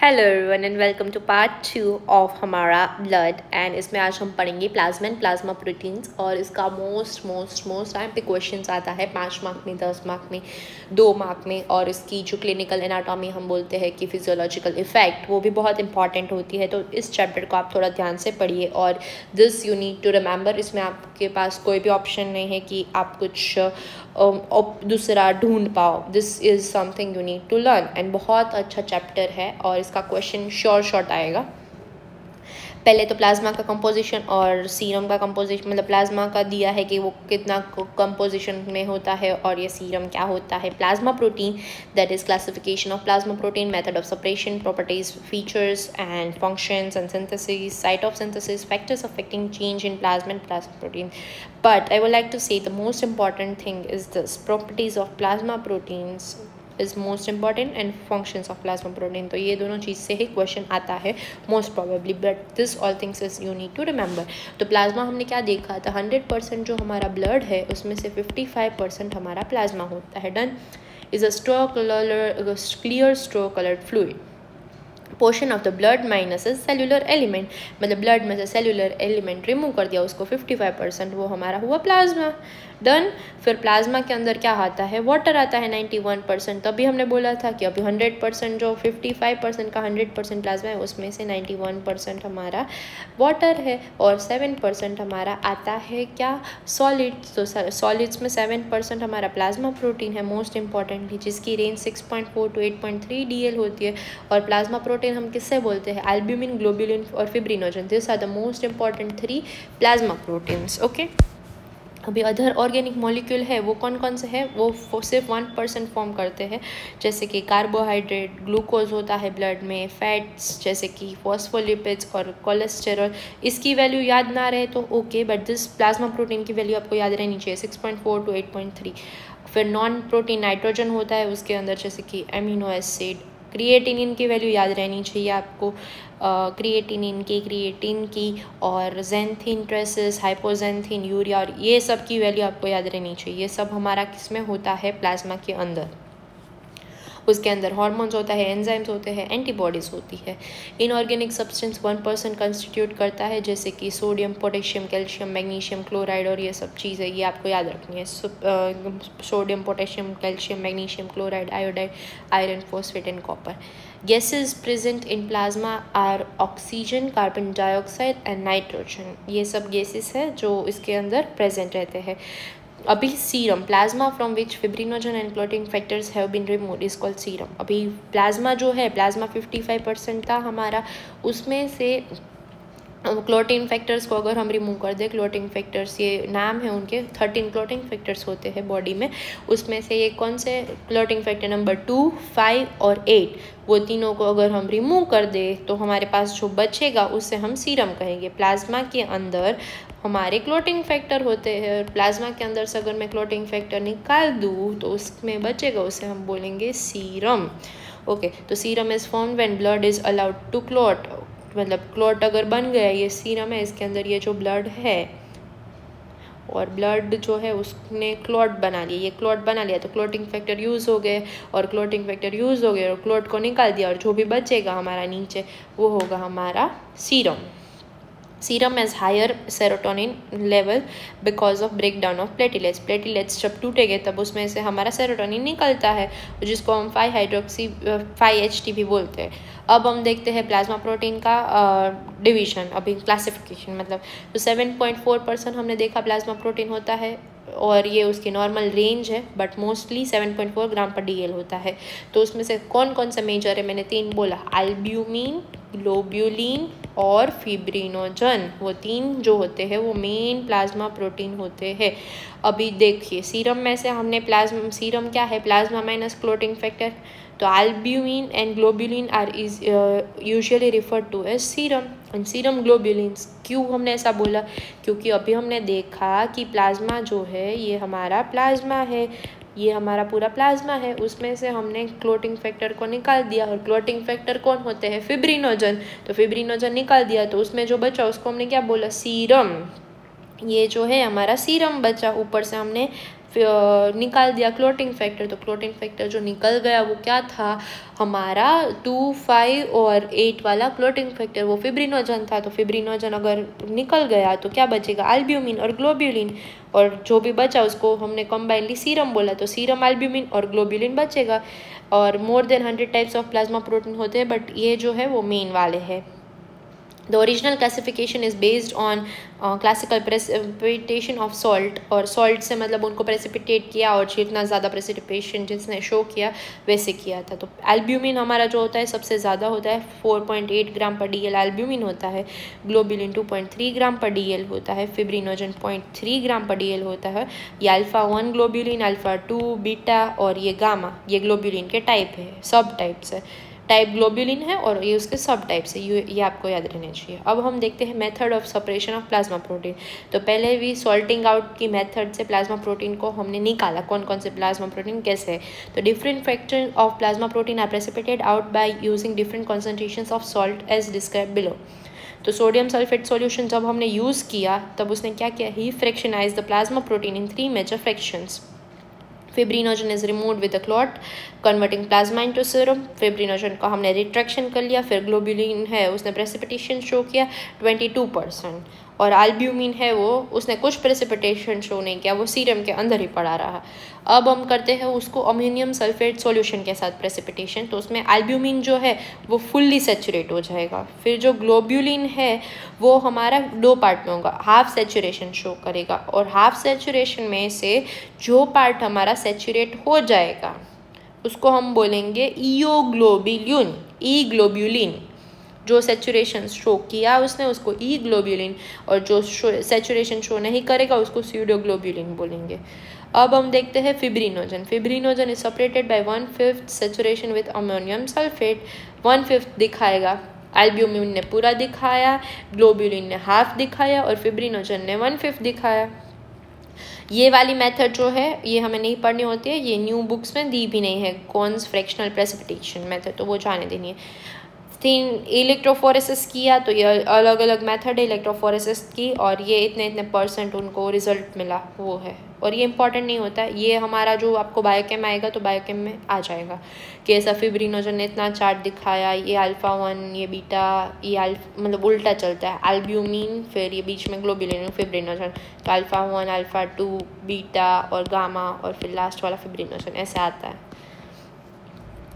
Hello everyone and welcome to part 2 of हमारा blood. And इसमें आज हम पढ़ेंगे प्लाज्मा एंड प्लाज्मा प्रोटीन्स। और इसका मोस्ट टाइम पे क्वेश्चंस आता है 5 मार्क में, 10 मार्क में, 2 मार्क में। और इसकी जो क्लिनिकल एनाटॉमी हम बोलते हैं कि फिजियोलॉजिकल इफेक्ट, वो भी बहुत इंपॉर्टेंट होती है। तो इस चैप्टर को आप थोड़ा ध्यान से पढ़िए और this you need to remember. इसमें आपके पास कोई भी ऑप्शन नहीं है कि आप कुछ दूसरा ढूंढ पाओ। This is something you need to learn and बहुत अच्छा चैप्टर है और इसका क्वेश्चन शॉर्ट आएगा। पहले तो प्लाज्मा का कंपोजिशन और सीरम का कंपोजिशन, मतलब प्लाज्मा का दिया है कि वो कितना कंपोजिशन में होता है और ये सीरम क्या होता है। Plasma protein, that is classification of plasma protein, method of separation, properties, features and functions and synthesis, site of synthesis, factors affecting change in plasma and plasma protein. But I would like to say the most important thing is this: properties of plasma proteins is most important and functions of plasma protein. तो ये दोनों चीज़ से ही question आता है most probably, but this all things is you need to remember. तो plasma हमने क्या देखा था, 100% जो हमारा ब्लड है उसमें से 55% हमारा प्लाज्मा होता है। Done is a clear straw colored fluid. Portion of the blood minus cellular element, मतलब ब्लड में से सेल्यूलर एलिमेंट रिमूव कर दिया, उसको 55%, वो हमारा हुआ प्लाज्मा। डन। फिर प्लाज्मा के अंदर क्या आता है, वाटर आता है 91%। तभी हमने बोला था कि अभी 100% जो 55% का 100% प्लाज्मा है उसमें से 91% हमारा वाटर है और 7% हमारा आता है क्या, सॉलिड्स। तो सॉलिड्स में 7% हमारा प्लाज्मा प्रोटीन है मोस्ट इंपॉर्टेंटली, जिसकी रेंज 6.4 to 8.3 DL होती है। और प्लाज्मा प्रोटीन हम किससे बोलते हैं, एल्ब्यूमिन, ग्लोबुलिन और fibrinogen. This are the most important 3 plasma proteins. Okay. अभी अदर ऑर्गेनिक मॉलिक्यूल है, वो कौन कौन से हैं, वो सिर्फ 1% फॉर्म करते हैं, जैसे कि कार्बोहाइड्रेट, ग्लूकोज होता है ब्लड में, फैट्स जैसे कि फॉस्फोलिपिड्स और कोलेस्टेरॉल। इसकी वैल्यू याद ना रहे तो okay, but this plasma protein की वैल्यू आपको याद रहनी चाहिए, 6.4 to 8.3। फिर नॉन प्रोटीन नाइट्रोजन होता है उसके अंदर, जैसे कि एमिनो एसिड। क्रिएटिनिन की वैल्यू याद रहनी चाहिए आपको, क्रिएटिनिन की और जेंथिन, ट्रेसिस, हाइपोजेंथिन, यूरिया, और ये सब की वैल्यू आपको याद रहनी चाहिए। ये सब हमारा किस में होता है, प्लाज्मा के अंदर। उसके अंदर हार्मोन्स होता है, एंजाइम्स होते हैं, एंटीबॉडीज़ होती है। इनऑर्गेनिक सब्सटेंस 1% कंस्टिट्यूट करता है, जैसे कि sodium, potassium, calcium, magnesium, chloride और ये सब चीज़ें, ये आपको याद रखनी है। Sodium, potassium, calcium, magnesium, chloride, iodide, iron, phosphate and copper. Gases present in plasma are oxygen, carbon dioxide and nitrogen. ये सब गैसेस है जो इसके अंदर प्रेजेंट रहते हैं। अभी serum, plasma from which fibrinogen and clotting factors have been removed is called serum. अभी प्लाज्मा जो है, प्लाज्मा 55% था हमारा, उसमें से क्लॉटिंग फैक्टर्स को अगर हम रिमूव कर दें, क्लॉटिंग फैक्टर्स ये नाम है उनके, 13 क्लॉटिंग फैक्टर्स होते हैं बॉडी में। उसमें से ये कौन से क्लॉटिंग फैक्टर नंबर 2, 5 और 8, वो तीनों को अगर हम रिमूव कर दें तो हमारे पास जो बचेगा उससे हम सीरम कहेंगे। प्लाज्मा के अंदर हमारे क्लॉटिंग फैक्टर होते हैं और प्लाज्मा के अंदर से अगर मैं क्लॉटिंग फैक्टर निकाल दूँ तो उसमें बचेगा, उसे हम बोलेंगे सीरम। ओके। तो serum is formed when blood is allowed to clot, मतलब क्लॉट अगर बन गया, ये सीरम है, इसके अंदर ये जो ब्लड है और ब्लड जो है उसने क्लॉट बना लिया, ये क्लॉट बना लिया तो क्लॉटिंग फैक्टर यूज़ हो गए, और क्लॉटिंग फैक्टर यूज़ हो गए और क्लॉट को निकाल दिया, और जो भी बचेगा हमारा नीचे वो होगा हमारा serum. Serum has higher serotonin level because of breakdown of platelets. Platelets जब टूटेंगे तब उसमें से हमारा सेरोटोनिन निकलता है, जिसको हम 5-HT भी बोलते हैं। अब हम देखते हैं प्लाज्मा प्रोटीन का डिवीजन, अभी क्लासिफिकेशन, मतलब तो 7.4% हमने देखा प्लाज्मा प्रोटीन होता है और ये उसकी नॉर्मल रेंज है, बट मोस्टली 7.4 ग्राम पर DL होता है। तो उसमें से कौन कौन सा मेजर है, मैंने 3 बोला, एल्ब्यूमिन, ग्लोब्यूलिन और फिब्रिनोजन। वो 3 जो होते हैं वो मेन प्लाज्मा प्रोटीन होते हैं। अभी देखिए सीरम में से हमने सीरम क्या है, प्लाज्मा माइनस क्लॉटिंग फैक्टर। तो albumin and globulin are is usually referred to as serum and serum globulins. क्यों हमने ऐसा बोला, क्योंकि अभी हमने देखा कि प्लाज्मा जो है ये हमारा प्लाज्मा है, ये हमारा पूरा प्लाज्मा है, उसमें से हमने क्लॉटिंग फैक्टर को निकाल दिया, और क्लॉटिंग फैक्टर कौन होते हैं, फिब्रिनोजन। तो फिब्रिनोजन निकाल दिया तो उसमें जो बचा उसको हमने क्या बोला, सीरम। ये जो है हमारा सीरम बचा, ऊपर से हमने निकाल दिया क्लोटिंग फैक्टर, तो क्लोटिंग फैक्टर जो निकल गया वो क्या था हमारा 2, 5 और 8 वाला क्लोटिंग फैक्टर, वो फिब्रिनोजन था। तो फिब्रिनोजन अगर निकल गया तो क्या बचेगा, एल्ब्यूमिन और ग्लोब्यूलिन, और जो भी बचा उसको हमने कंबाइनली सीरम बोला, तो सीरम एल्ब्यूमिन और ग्लोब्यूलिन बचेगा। और more than 100 types of plasma protein होते हैं, बट ये जो है वो मेन वाले हैं। The original classification is based on classical precipitation of salt, और salt से मतलब उनको precipitate किया और जितना ज़्यादा precipitation जिसने शो किया वैसे किया था। तो एल्ब्यूमिन हमारा जो होता है सबसे ज़्यादा होता है, 4.8 ग्राम पर DL एल्ब्यूमिन होता है, ग्लोब्यूलिन 2.3 ग्राम पर DL होता है, फिब्रिनोजन 0.3 ग्राम पर DL होता है। ये अल्फ़ा 1 ग्लोब्यूलिन, अल्फ़ा 2 बीटा और ये गामा, ये ग्लोब्यूलिन के टाइप है, सब टाइप्स है। टाइप ग्लोब्यूलिन है और ये उसके सब टाइप्स है, ये आपको याद रहना चाहिए। अब हम देखते हैं method of separation of plasma protein. तो पहले भी सॉल्टिंग आउट की मेथड से प्लाज्मा प्रोटीन को हमने निकाला, कौन कौन से प्लाज्मा प्रोटीन कैसे है। तो different fraction of plasma protein are precipitated out by using different concentrations of salt as describe below. तो सोडियम सल्फेट सॉल्यूशन जब हमने यूज़ किया तब उसने क्या किया, he fractionise the plasma protein in 3 major fractions. Fibrinogen is removed with the clot converting plasma into serum. Fibrinogen का हमने रिट्रैक्शन कर लिया। फिर ग्लोब्यूलिन है उसने प्रेसिपिटेशन शो किया 22%, और एल्ब्यूमिन है वो उसने कुछ प्रेसिपिटेशन शो नहीं किया, वो सीरम के अंदर ही पड़ा रहा। अब हम करते हैं उसको अमोनियम सल्फेट सॉल्यूशन के साथ प्रेसिपिटेशन, तो उसमें एल्ब्यूमिन जो है वो फुल्ली सेचुरेट हो जाएगा। फिर जो ग्लोब्यूलिन है वो हमारा 2 पार्ट में होगा, हाफ सेचुरेशन शो करेगा, और हाफ सेचुरेशन में से जो पार्ट हमारा सेचुरेट हो जाएगा उसको हम बोलेंगे ईओग्लोब्यूलिन, ई ग्लोब्यूलिन। जो सेचुरेशन शो किया उसने उसको ई ग्लोब्यूलिन, और जो सेचुरेशन शो नहीं करेगा उसको स्यूडोग्लोब्यूलिन बोलेंगे। अब हम देखते हैं fibrinogen. Fibrinogen is separated by 1/5 saturation with ammonium sulphate. 1/5 दिखाएगा, एल्ब्यूमिन ने पूरा दिखाया, ग्लोब्यूलिन ने हाफ दिखाया और फिब्रिनोजन ने 1/5 दिखाया। ये वाली मेथड जो है ये हमें नहीं पढ़नी होती है, ये न्यू बुक्स में दी भी नहीं है, कॉन्स फ्रैक्शनल प्रेसिपिटेशन मेथड, तो वो जाने देनी है। 3 इलेक्ट्रोफोरेसिस किया, तो ये अलग अलग मेथड है इलेक्ट्रोफोरेसिस की, और ये इतने % उनको रिजल्ट मिला वो है, और ये इंपॉर्टेंट नहीं होता है। ये हमारा जो आपको बायोकेम आएगा तो बायोकेम में आ जाएगा कि ऐसा फिब्रिनोजन ने इतना चार्ट दिखाया, ये अल्फ़ा 1 ये बीटा, ये मतलब उल्टा चलता है, एल्ब्यूमिन फिर ये बीच में ग्लोब्यूलिन फिब्रिनोजन, तो अल्फ़ा 1 अल्फ़ा 2 बीटा और गामा और फिर लास्ट वाला फिब्रिनोजन ऐसे आता है,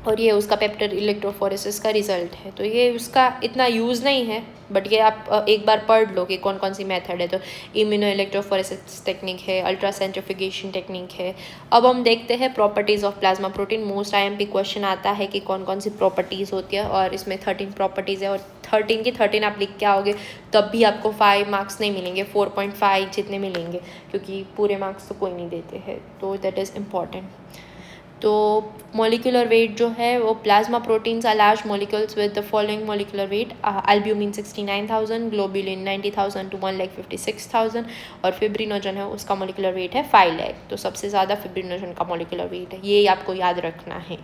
और ये उसका पेप्टाइड इलेक्ट्रोफोरेसिस का रिजल्ट है। तो ये उसका इतना यूज़ नहीं है, बट ये आप एक बार पढ़ लो कि कौन कौन सी मेथड है। तो इम्यूनो इलेक्ट्रोफोरेसिस टेक्निक है, अल्ट्रा सेंट्रिफिकेशन टेक्निक है। अब हम देखते हैं properties of plasma protein. Most IMP question आता है कि कौन कौन सी प्रॉपर्टीज़ होती है, और इसमें 13 प्रॉपर्टीज़ है, और 13 की 13 आप लिख के आओगे तब भी आपको 5 मार्क्स नहीं मिलेंगे, 4.5 जितने मिलेंगे, क्योंकि पूरे मार्क्स तो कोई नहीं देते हैं, तो दैट इज़ इम्पॉर्टेंट। तो मोलिकुलर वेट जो है वो plasma proteins are large molecules with the following molecular weight, albumin 69,000, globulin 90,000 to 1,56,000, और फिब्रिनोजन है उसका मोलिकुलर वेट है 5 लाख। तो सबसे ज़्यादा फिब्रिनोजन का मोलिकुलर वेट है, ये आपको याद रखना है।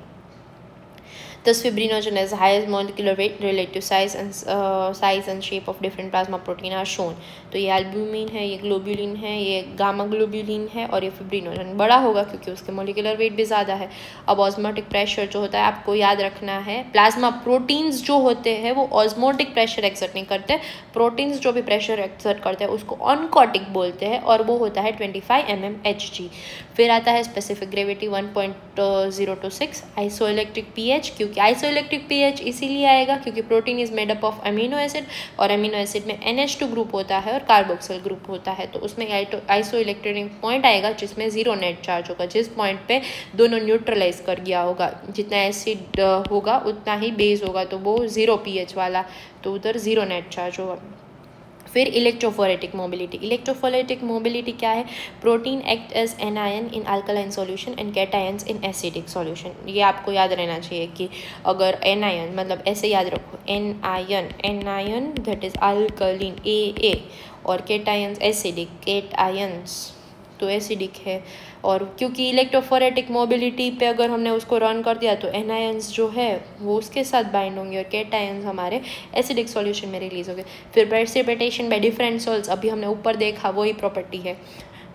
Thus, fibrinogen has highest molecular weight relative size and shape of different plasma protein are shown. तो ये एल्ब्यूमिन है, ये ग्लोब्यूलिन है, ये गामा ग्लोब्यूलिन है, और ये फिब्रिनोजन बड़ा होगा क्योंकि उसके मोलिकुलर वेट भी ज़्यादा है। अब ऑस्मोटिक प्रेशर जो होता है आपको याद रखना है, प्लाज्मा प्रोटीन्स जो होते हैं वो ऑस्मोटिक प्रेशर एक्सर्ट नहीं करते, प्रोटीन्स जो भी प्रेशर एक्सर्ट करते हैं उसको ऑनकोटिक बोलते हैं, और वो होता है 25 mmHg। फिर आता है स्पेसिफिक ग्रेविटी 1.026, आइसोइलेक्ट्रिक pH, क्योंकि आइसोइलेक्ट्रिक pH इसीलिए आएगा क्योंकि protein is made up of amino acid, और अमीनो एसिड में NH2 ग्रुप होता है और कार्बोक्सिल ग्रुप होता है, तो उसमें आइसोइलेक्ट्रिक पॉइंट आएगा जिसमें 0 नेट चार्ज होगा, जिस पॉइंट पे दोनों न्यूट्रलाइज कर गया होगा, जितना एसिड होगा उतना ही बेस होगा, तो वो 0 pH वाला, तो उधर 0 नेट चार्ज होगा। फिर इलेक्ट्रोफोरेटिक मोबिलिटी। इलेक्ट्रोफोरेटिक मोबिलिटी क्या है, protein act as anion in alkaline solution and cations in acidic solution. ये आपको याद रहना चाहिए कि अगर एनायन मतलब ऐसे याद रखो, anion that is alkaline AA, और कैटायंस एसिडिक, कैटायंस तो एसिडिक है, और क्योंकि इलेक्ट्रोफोरेटिक मोबिलिटी पे अगर हमने उसको रन कर दिया तो एनायंस जो है वो उसके साथ बाइंड होंगे और कैटायंस हमारे एसिडिक सॉल्यूशन में रिलीज होंगे। फिर प्रेसिपिटेशन बाय डिफरेंट सॉल्ट्स, अभी हमने ऊपर देखा वही प्रॉपर्टी है,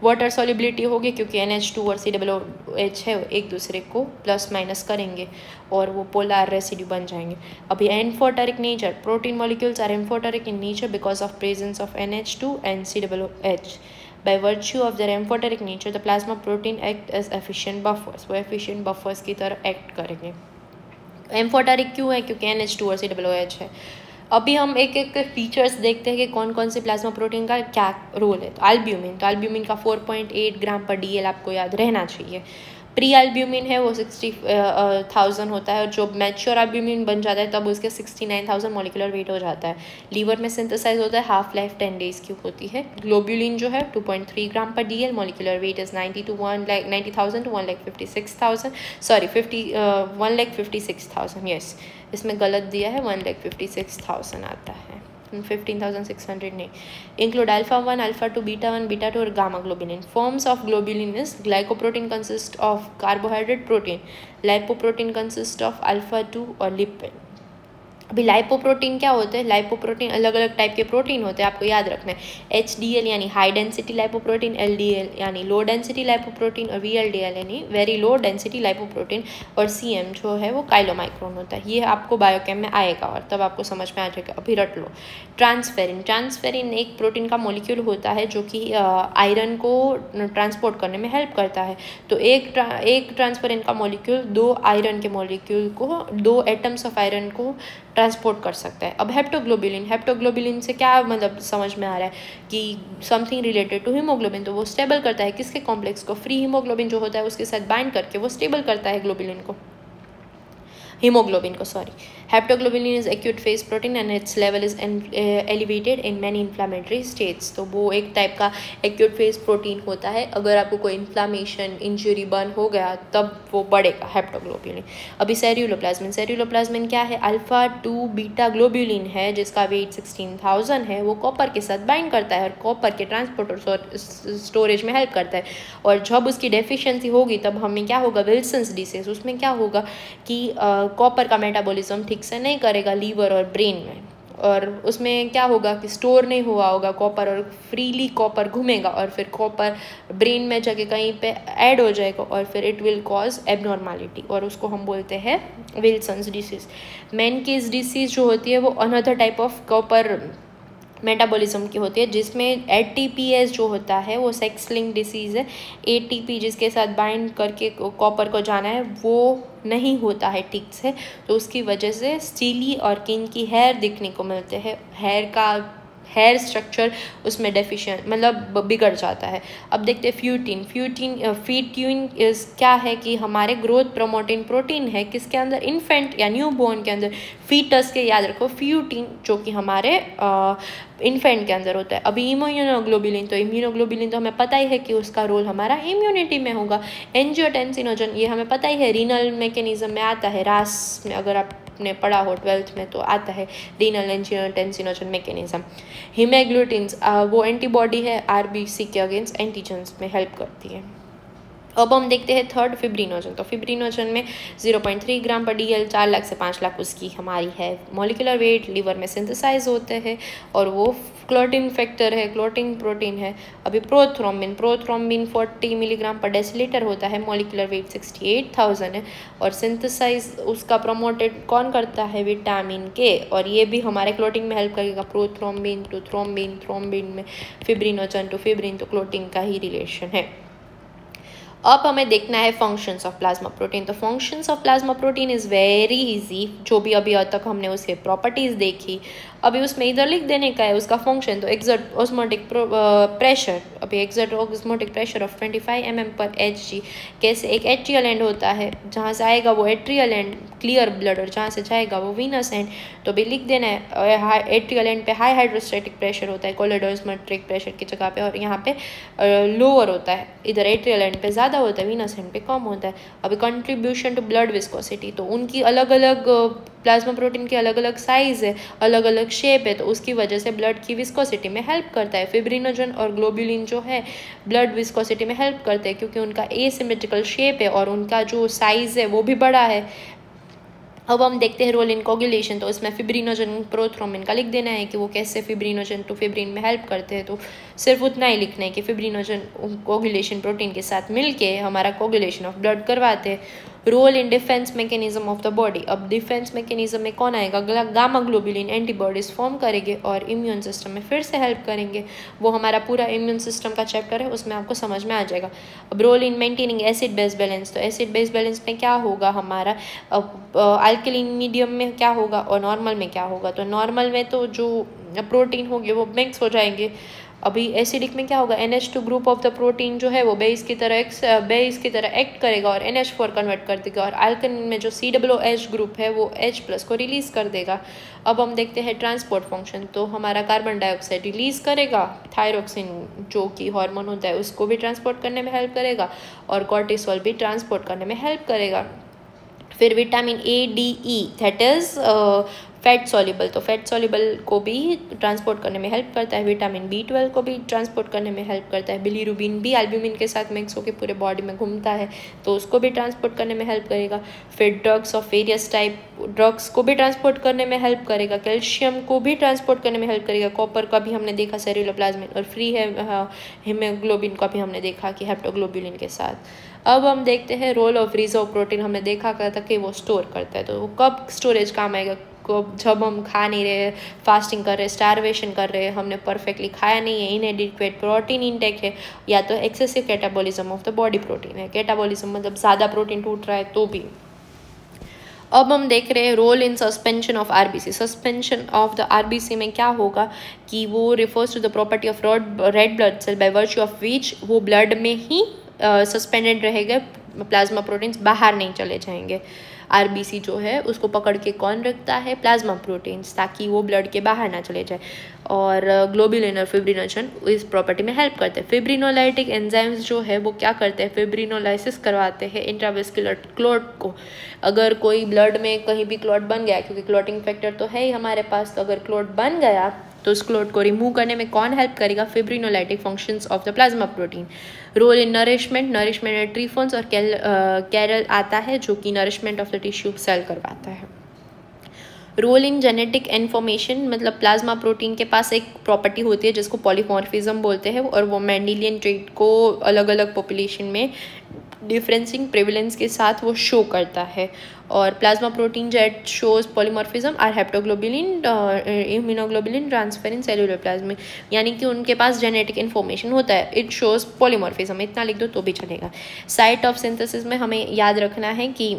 वाटर सॉल्युबिलिटी होगी क्योंकि NH2 और COOH है एक दूसरे को प्लस माइनस करेंगे और वो पोलर रेसिड्यू बन जाएंगे। अभी amphoteric nature, protein molecules are amphoteric in nature because of presence of NH2 and COOH. By virtue of their amphoteric nature, the plasma protein act as efficient buffers. वो efficient buffers की तरह act करेंगे। Amphoteric क्यों है? क्योंकि NH2 और COOH है। अभी हम एक एक फीचर्स देखते हैं कि कौन कौन से प्लाज्मा प्रोटीन का क्या रोल है। तो एल्ब्यूमिन का 4.8 ग्राम पर DL आपको याद रहना चाहिए। प्री एल्ब्यूमिन है वो 60,000 होता है और जो मैच्योर एल्ब्यूमिन बन जाता है तब उसके 69,000 मॉलिक्यूलर वेट हो जाता है। लीवर में सिंथेसाइज होता है, हाफ लाइफ 10 डेज की होती है। ग्लोब्यूलिन जो है 2.3 ग्राम पर DL, molecular weight is 90,000 to 1,56,000 sorry 1,56,000 yes, इसमें गलत दिया है 1,56,000 आता है, 15,600 नहीं। Include alpha-1, alpha-2, beta-1, beta-2 और gamma globulin. Forms of globulin is glycoprotein consist of carbohydrate protein, lipoprotein consist of alpha two और लिपिड। अभी लाइपोप्रोटीन क्या होते हैं? लाइपोप्रोटीन अलग अलग टाइप के प्रोटीन होते हैं, आपको याद रखना है। HDL यानी हाई डेंसिटी लाइपोप्रोटीन, LDL यानी लो डेंसिटी लाइपोप्रोटीन और VLDL यानी वेरी लो डेंसिटी लाइपोप्रोटीन और CM जो है वो काइलोमाइक्रोन होता है। ये आपको बायोकेम में आएगा और तब आपको समझ में आ जाएगा। अभी रट लो। ट्रांसफेरिन एक प्रोटीन का मॉलिक्यूल होता है जो कि आयरन को ट्रांसपोर्ट करने में हेल्प करता है। तो एक ट्रांसफेरिन का मॉलिक्यूल दो आयरन के मॉलिक्यूल को, दो एटम्स ऑफ आयरन को ट्रांसपोर्ट कर सकता है। अब हेप्टोग्लोबुलिन से क्या मतलब समझ में आ रहा है कि समथिंग रिलेटेड टू हीमोग्लोबिन, तो वो स्टेबल करता है किसके कॉम्प्लेक्स को? फ्री हीमोग्लोबिन जो होता है उसके साथ बाइंड करके वो स्टेबल करता है ग्लोबुलिन को, हीमोग्लोबिन को sorry. Heptoglobulin is acute phase protein and its level is elevated in many inflammatory states. तो वो एक टाइप का एक्यूट फेज प्रोटीन होता है, अगर आपको कोई इन्फ्लामेशन, इंजरी, बर्न हो गया तब वो बढ़ेगा हेप्टोग्लोबुलिन। अभी सेरुलोप्लाज्मिन क्या है? अल्फा-2 बीटा ग्लोबुलिन है जिसका वेट 16,000 है। वो कॉपर के साथ बाइंड करता है और कॉपर के ट्रांसपोर्ट और स्टोरेज में हेल्प करता है। और जब उसकी डेफिशिएंसी होगी तब हमें क्या होगा? Wilson's disease. उसमें क्या होगा कि कॉपर का मेटाबॉलिज्म ठीक से नहीं करेगा लीवर और ब्रेन में, और उसमें क्या होगा कि स्टोर नहीं हुआ होगा कॉपर और फ्रीली कॉपर घूमेगा और फिर कॉपर ब्रेन में जाके कहीं पे ऐड हो जाएगा और फिर इट विल कॉज एबनॉर्मलिटी और उसको हम बोलते हैं विल्सन्स डिसीज। मेनकीज डिसीज जो होती है वो another type of copper metabolism की होती है जिसमें ATPase जो होता है वो सेक्स लिंक डिसीज़ है। ATP जिसके साथ बाइंड करके कॉपर को जाना है वो नहीं होता है ठीक से, तो उसकी वजह से स्टीली और किंकी हेयर दिखने को मिलते हैं। हेयर स्ट्रक्चर उसमें डेफिशिएंट मतलब बिगड़ जाता है। अब देखते हैं फ्यूटीन इज क्या है कि हमारे ग्रोथ प्रमोटिंग प्रोटीन है किसके अंदर? इन्फेंट या न्यू बॉर्न के अंदर, फीटस के, याद रखो फ्यूटीन जो कि हमारे इन्फेंट के अंदर होता है। अभी इम्यूनोग्लोबुलिन तो हमें पता ही है कि उसका रोल हमारा इम्यूनिटी में होगा। एंजियोटेंसिनोजन ये हमें पता ही है रीनल मैकेनिज्म में आता है, रास में अगर आपने पढ़ा हो 12th में तो आता है रीनल एंजियोटेंसिनोजन मैकेनिज्म। हीमोग्लूटिन्स वो एंटीबॉडी है RBC के अगेंस्ट एंटीजन्स में हेल्प करती है। अब हम देखते हैं थर्ड फिब्रिनोजन। तो फिब्रिनोजन में 0.3 ग्राम पर DL, 4 लाख से 5 लाख उसकी हमारी है मॉलिक्यूलर वेट, लीवर में सिंथेसाइज होते हैं और वो क्लोटिन फैक्टर है, क्लोटिंग प्रोटीन है। अभी प्रोथ्रोम्बिन 40 मिलीग्राम पर डेसीलीटर होता है, मॉलिक्यूलर वेट 68,000 है और सिंथेसाइज उसका प्रमोटेड कौन करता है? विटामिन K, और ये भी हमारे क्लोटिंग में हेल्प करेगा। प्रोथ्रोम्बिन टू थ्रोम्बिन, थ्रोम्बिन में फिब्रिनोजन टू फिब्रिन, तो क्लोटिंग का ही रिलेशन है। अब हमें देखना है फंक्शंस ऑफ प्लाज्मा प्रोटीन। तो functions of plasma protein is very easy, जो भी अभी तक हमने उसके प्रॉपर्टीज़ देखी, अभी उसमें इधर लिख देने का है उसका फंक्शन। तो एक्सर्ट ऑस्मोटिक प्रेशर, अभी exert osmotic pressure of 25 mm पर Hg। कैसे? एक एट्रियल एंड होता है, जहाँ से आएगा वो एट्रियल एंड क्लियर ब्लड और जहाँ से जाएगा वो वीनस एंड। तो भी लिख देना है एट्रियल एंड पे हाई हाइड्रोस्टैटिक प्रेशर होता है कोलेडोस्मेट्रिक प्रेशर की जगह पे, और यहाँ पे लोअर होता है, इधर एट्रियल एंड पे ज़्यादा होता है, वीनस एंड पे कम होता है। अभी कंट्रीब्यूशन टू ब्लड विस्कोसिटी, तो उनकी अलग अलग प्लाज्मा प्रोटीन की अलग अलग साइज़ है, अलग अलग शेप है, तो उसकी वजह से ब्लड की विस्कोसिटी में हेल्प करता है। फिब्रिनोजन और ग्लोबुलिन जो है ब्लड विस्कोसिटी में हेल्प करते हैं क्योंकि उनका एसिमेट्रिकल शेप है और उनका जो साइज़ है वो भी बड़ा है। अब हम देखते हैं रोल इन कोगुलेशन। तो इसमें फिब्रिनोजन प्रोथ्रोम्बिन का लिख देना है कि वो कैसे फिब्रिनोजन टू फिब्रिन में हेल्प करते हैं। तो सिर्फ उतना ही लिखना है कि फिब्रिनोजन कोगुलेशन प्रोटीन के साथ मिलके हमारा कोगुलेशन ऑफ ब्लड करवाते हैं। Role in defence mechanism of the body. अब डिफेंस मैकेनिज्म में कौन आएगा, गामा ग्लोबुलिन एंटीबॉडीज फॉर्म करेंगे और इम्यून सिस्टम में फिर से हेल्प करेंगे। वो हमारा पूरा इम्यून सिस्टम का चैप्टर है, उसमें आपको समझ में आ जाएगा। अब role in maintaining acid base balance. तो एसिड बेस बैलेंस में क्या होगा हमारा, अल्कलीन मीडियम में क्या होगा और नॉर्मल में क्या होगा। तो नॉर्मल में तो जो प्रोटीन होंगे वो मिक्स हो जाएंगे। अभी एसिडिक में क्या होगा, NH2 group of the protein जो है वो बेस की तरह एक्ट करेगा और NH4 कन्वर्ट कर देगा। और अल्कलीन में जो COOH ग्रुप है वो H+ को रिलीज कर देगा। अब हम देखते हैं ट्रांसपोर्ट फंक्शन। तो हमारा कार्बन डाइऑक्साइड रिलीज करेगा, थायरोक्सिन जो कि हार्मोन होता है उसको भी ट्रांसपोर्ट करने में हेल्प करेगा और कॉर्टिसोल भी ट्रांसपोर्ट करने में हेल्प करेगा। फिर vitamin A, D, E that is fat soluble. तो फैट सॉल्युबल को भी ट्रांसपोर्ट करने में हेल्प करता है। विटामिन B12 को भी ट्रांसपोर्ट करने में हेल्प करता है। बिलीरुबिन भी एल्ब्यूमिन के साथ मिक्स होकर पूरे बॉडी में घूमता है तो उसको भी ट्रांसपोर्ट करने में हेल्प करेगा। फिर drugs of various type, drugs को भी ट्रांसपोर्ट करने में हेल्प करेगा। कैल्शियम को भी ट्रांसपोर्ट करने में हेल्प करेगा। कॉपर का भी हमने देखा सेरुलोप्लाज्मिन, और फ्री है हीमोग्लोबिन का भी हमने देखा कि हेप्टोग्लोबुलिन के साथ। अब हम देखते हैं रोल ऑफ रिजर्व प्रोटीन। हमने देखा था कि वो स्टोर करता है। तो वो कब स्टोरेज काम आएगा, जब हम खा नहीं रहे, फास्टिंग कर रहे, स्टारवेशन कर रहे, हमने परफेक्टली खाया नहीं है, इनएडिक्वेट प्रोटीन इंटेक है, या तो excessive catabolism of the body protein है। कैटाबॉलिज्म मतलब ज़्यादा प्रोटीन टूट रहा है तो भी। अब हम देख रहे हैं role in suspension of RBC। Suspension of the RBC में क्या होगा कि वो refers to the property of red blood cell by virtue of which वो ब्लड में ही सस्पेंडेड रहेगा, प्लाज्मा प्रोटीन्स बाहर नहीं चले जाएंगे। RBC जो है उसको पकड़ के कौन रखता है, प्लाज्मा प्रोटीन्स, ताकि वो ब्लड के बाहर ना चले जाए। और ग्लोबुलिन और फिब्रिनोजन इस प्रॉपर्टी में हेल्प करते हैं। फिब्रिनोलाइटिक एंजाइम्स जो है वो क्या करते हैं, फिब्रिनोलाइसिस करवाते हैं इंट्रावेस्कुलर क्लॉट को। अगर कोई ब्लड में कहीं भी क्लॉट बन गया, क्योंकि क्लॉटिंग फैक्टर तो है ही हमारे पास, तो अगर क्लॉट बन गया तो उस क्लॉट को रिमूव करने में कौन हेल्प करेगा, fibrinolytic functions of the plasma protein. Role in nourishment में ट्रीफोन्स और कैरल आता है जो कि nourishment of the tissue cell करवाता है। रोल इन जेनेटिक इन्फॉर्मेशन, मतलब प्लाज्मा प्रोटीन के पास एक प्रॉपर्टी होती है जिसको पॉलीमॉर्फिज्म बोलते हैं, और वो मेंडेलियन ट्रेट को अलग अलग पॉपुलेशन में डिफरेंसिंग प्रेवलेंस के साथ वो शो करता है। और plasma protein jet shows polymorphism are heptoglobulin immunoglobulin transfer in cellular plasma, यानी कि उनके पास जेनेटिक इन्फॉर्मेशन होता है। इट शोज पॉलीमॉर्फिज्म, इतना लिख दो तो भी चलेगा। साइट ऑफ सिंथेसिस में हमें याद रखना है कि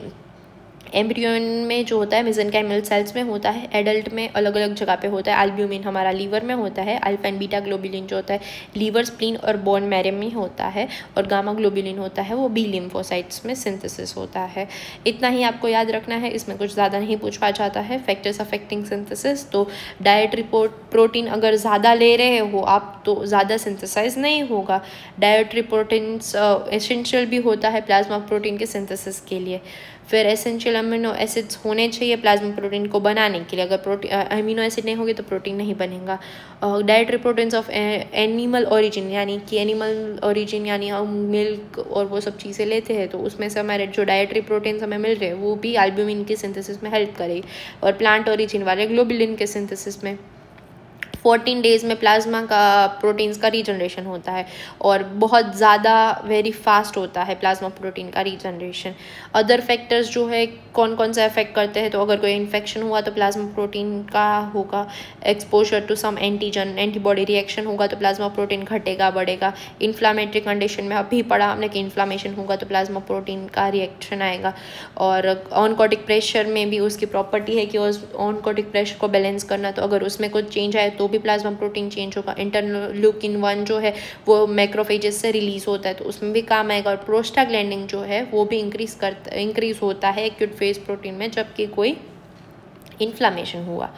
एम्ब्रियन में जो होता है मेसेनकाइमल सेल्स में होता है, एडल्ट में अलग अलग जगह पे होता है। एल्ब्यूमिन हमारा लीवर में होता है, अल्फा एंड बीटा ग्लोबुलिन जो होता है लीवर, स्प्लीन और बोन मैरो में होता है, और गामा ग्लोबुलिन होता है वो बी लिम्फोसाइट्स में सिंथेसिस होता है। इतना ही आपको याद रखना है, इसमें कुछ ज़्यादा नहीं पूछा जाता है। फैक्टर्स अफेक्टिंग सिंथेसिस, तो डाइटरी प्रोटीन अगर ज़्यादा ले रहे हो आप तो ज़्यादा सिंथेसाइज नहीं होगा। डाइटरी प्रोटीन्स एसेंशियल भी होता है प्लाज्मा प्रोटीन के सिंथेसिस के लिए। फिर एसेंशियल अमीनो एसिड्स होने चाहिए प्लाज्मा प्रोटीन को बनाने के लिए। अगर अमीनो एसिड नहीं होगी तो प्रोटीन नहीं बनेगा। Dietary proteins of animal origin, यानी कि एनिमल ओरिजिन यानी हम मिल्क और वो सब चीज़ें लेते हैं तो उसमें से हमारे जो डाइटरी प्रोटीन्स हमें मिल रहे हैं वो भी एल्ब्यूमिन के सिंथेसिस में हेल्प करेगी। और प्लांट ओरिजिन वाले ग्लोबुलिन के सिंथेसिस में 14 डेज में प्लाज्मा का प्रोटीन्स का रीजनरेशन होता है, और बहुत ज़्यादा वेरी फास्ट होता है प्लाज्मा प्रोटीन का रीजनरेशन। अदर फैक्टर्स जो है कौन कौन से अफेक्ट करते हैं, तो अगर कोई इन्फेक्शन हुआ तो प्लाज्मा प्रोटीन का होगा। Exposure to some antigen, antibody reaction होगा तो प्लाज्मा प्रोटीन घटेगा बढ़ेगा। इन्फ्लामेटरी कंडीशन में अभी पढ़ा हमने कि इन्फ्लामेशन होगा तो प्लाज्मा प्रोटीन का रिएक्शन आएगा। और ऑनकोटिक प्रेशर में भी उसकी प्रॉपर्टी है कि उस ऑनकोटिक प्रेशर को बैलेंस करना, तो अगर उसमें कुछ चेंज आए तो भी प्लाज्मा प्रोटीन चेंज होगा। इंटरल्यूकिन 1 जो है वो मैक्रोफेजेस से रिलीज होता है तो उसमें भी काम आएगा। और प्रोस्टाग्लैंडिन जो है वो भी इंक्रीज होता है एक्यूट फेज प्रोटीन में जबकि कोई इन्फ्लामेशन हुआ।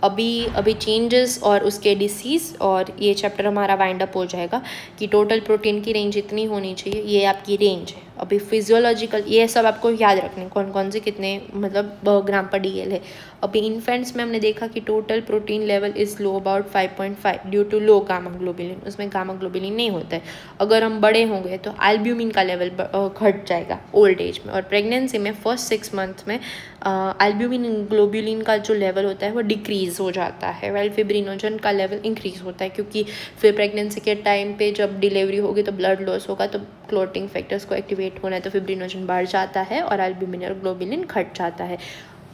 अभी चेंजेस और उसके डिसीज़, और ये चैप्टर हमारा वाइंड अप हो जाएगा कि टोटल प्रोटीन की रेंज इतनी होनी चाहिए, ये आपकी रेंज है। अभी फिजियोलॉजिकल ये सब आपको याद रखने कौन कौन से कितने मतलब ग्राम पर DL है। अभी इन्फेंट्स में हमने देखा कि total protein level is low about 5.5 due to low gamma globulin, उसमें गामा ग्लोबुलिन नहीं होता है। अगर हम बड़े होंगे तो एल्ब्यूमिन का लेवल घट जाएगा ओल्ड एज में। और प्रेगनेंसी में फर्स्ट 6 मंथ में एल्ब्यूमिन ग्लोबुलिन का जो लेवल होता है वो डिक्रीज़ हो जाता है, वेल फिब्रिनोजन का लेवल इंक्रीज़ होता है, क्योंकि फिर प्रेगनेंसी के टाइम पे जब डिलीवरी होगी तो ब्लड लॉस होगा, तो क्लोटिंग फैक्टर्स को एक्टिवेट होना है, तो फिब्रिनोजन बढ़ जाता है और एल्ब्यूमिन और ग्लोबुलिन घट जाता है।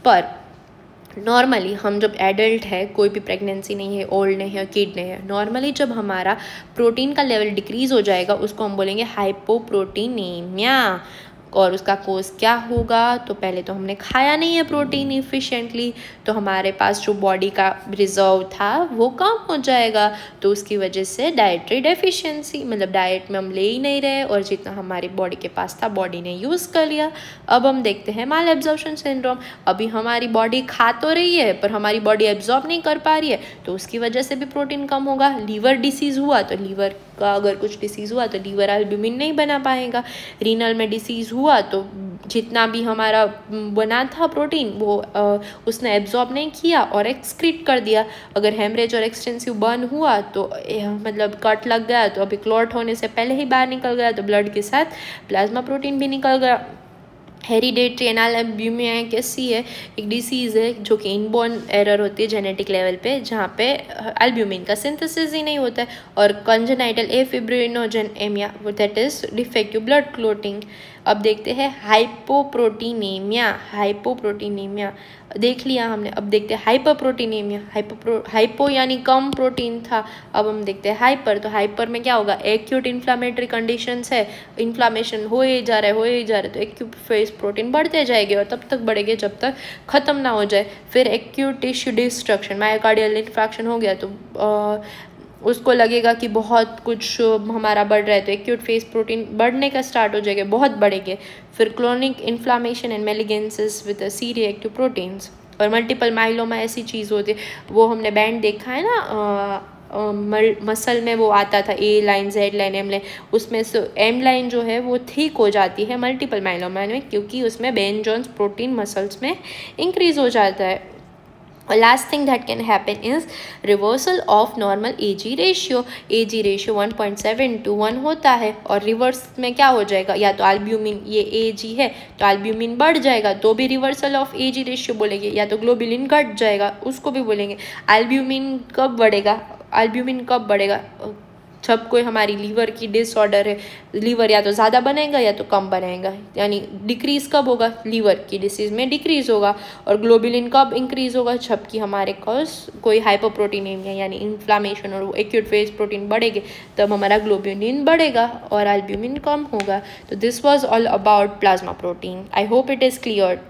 पर नॉर्मली हम जब एडल्ट है, कोई भी प्रेगनेंसी नहीं है, ओल्ड नहीं है, किड नहीं है, नॉर्मली जब हमारा प्रोटीन का लेवल डिक्रीज़ हो जाएगा उसको हम बोलेंगे हाइपोप्रोटीनीमिया। और उसका कोज क्या होगा, तो पहले तो हमने खाया नहीं है प्रोटीन इफ़िशिएंटली, तो हमारे पास जो बॉडी का रिजर्व था वो कम हो जाएगा, तो उसकी वजह से डाइटरी डेफिशिएंसी, मतलब डाइट में हम ले ही नहीं रहे और जितना हमारी बॉडी के पास था बॉडी ने यूज़ कर लिया। अब हम देखते हैं माल एब्जॉर्प्शन सिंड्रोम। अभी हमारी बॉडी खा तो रही है पर हमारी बॉडी एब्जॉर्ब नहीं कर पा रही है, तो उसकी वजह से भी प्रोटीन कम होगा। लीवर डिसीज़ हुआ तो लीवर का अगर कुछ डिसीज़ हुआ तो लीवर एल्ब्यूमिन नहीं बना पाएगा। रीनल में डिसीज़ हुआ तो जितना भी हमारा बना था प्रोटीन वो उसने एब्जॉर्ब नहीं किया और एक्सक्रीट कर दिया। अगर हेमरेज और एक्सटेंसिव बर्न हुआ तो मतलब कट लग गया तो अभी क्लॉट होने से पहले ही बाहर निकल गया, तो ब्लड के साथ प्लाज्मा प्रोटीन भी निकल गया। हेरिडेटरी एनाल एल्ब्यूमिया एक ऐसी है, एक डिसीज़ है जो कि इनबॉर्न एरर होती है जेनेटिक लेवल पे, जहाँ पे एल्ब्यूमिन का सिंथेसिस ही नहीं होता है। और congenital afibrinogenaemia that is defective blood clotting. अब देखते हैं हाइपोप्रोटीनेमिया। हाइपोप्रोटीनेमिया देख लिया हमने, अब देखते हैं हाइपरप्रोटीनेमिया। हाइपो यानी कम प्रोटीन था, अब हम देखते हैं हाइपर। तो हाइपर में क्या होगा, एक्यूट इन्फ्लामेटरी कंडीशंस है, इन्फ्लामेशन हो ही जा रहा है, तो एक्यूट फेस प्रोटीन बढ़ते जाएंगे और तब तक बढ़ेंगे जब तक ख़त्म ना हो जाए। फिर acute tissue destruction, myocardial infarction हो गया तो उसको लगेगा कि बहुत कुछ हमारा बढ़ रहा है, तो एक्यूट फेस प्रोटीन बढ़ने का स्टार्ट हो जाएगा, बहुत बढ़ेंगे। फिर chronic inflammation and malignancies with C reactive proteins. और मल्टीपल माइलोमा ऐसी चीज़ होती है, वो हमने बैंड देखा है ना, मसल में वो आता था A line Z line M line, उसमें से M लाइन जो है वो थिक हो जाती है मल्टीपल माइलोमा में, क्योंकि उसमें बेन जॉन्स प्रोटीन मसल्स में इंक्रीज हो जाता है। और last thing that can happen is reversal of normal AG ratio. AG ratio 1.7 to 1 होता है, और रिवर्स में क्या हो जाएगा, या तो एल्ब्यूमिन, ये AG है तो एल्ब्यूमिन बढ़ जाएगा तो भी रिवर्सल ऑफ AG रेशियो बोलेंगे, या तो ग्लोबुलिन घट जाएगा उसको भी बोलेंगे। एल्ब्यूमिन कब बढ़ेगा, जब कोई हमारी लीवर की डिसऑर्डर है, लीवर या तो ज़्यादा बनेगा या तो कम बनेगा, यानी डिक्रीज़ कब होगा, लीवर की डिसीज़ में डिक्रीज़ होगा। और ग्लोबुलिन कब इंक्रीज़ होगा, जबकि हमारे पास कोई हाइपोप्रोटीनेमिया यानी इन्फ्लामेशन और एक्यूट फेज प्रोटीन बढ़ेंगे, तब हमारा ग्लोबुलिन बढ़ेगा और एल्ब्यूमिन कम होगा। तो this was all about plasma protein. I hope it is clear.